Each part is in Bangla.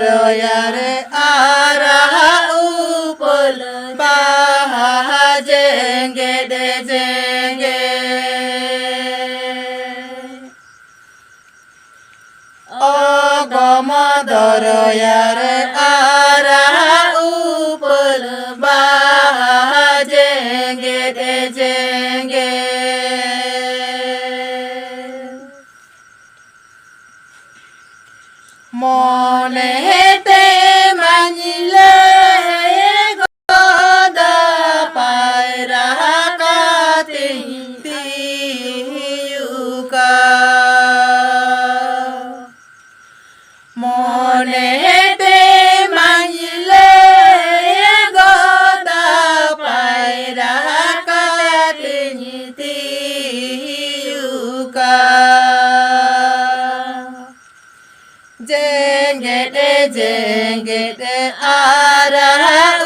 দরয়ারে আরা উপল বাহা জেঙ্গে দে জেঙ্গে অগম দরয়ারে আরা উপল বাহা জেঙ্গে দে জেঙ্গে মনেতে মানিলে গদা পায়রা কাতে দিউকা মনেতে মানিলে গদা পায়রা কাতে দিউকা জেঙ্গেতে আরা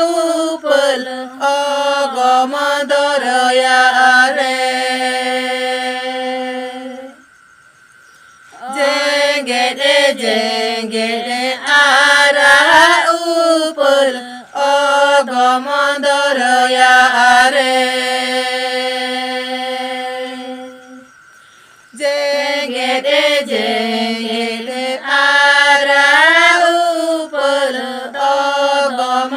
উপল অগম দরয়ারে জেঙ্গেতে আরা উপল অগম দরয়ারে জেঙ্গেতে আরা উপল অগম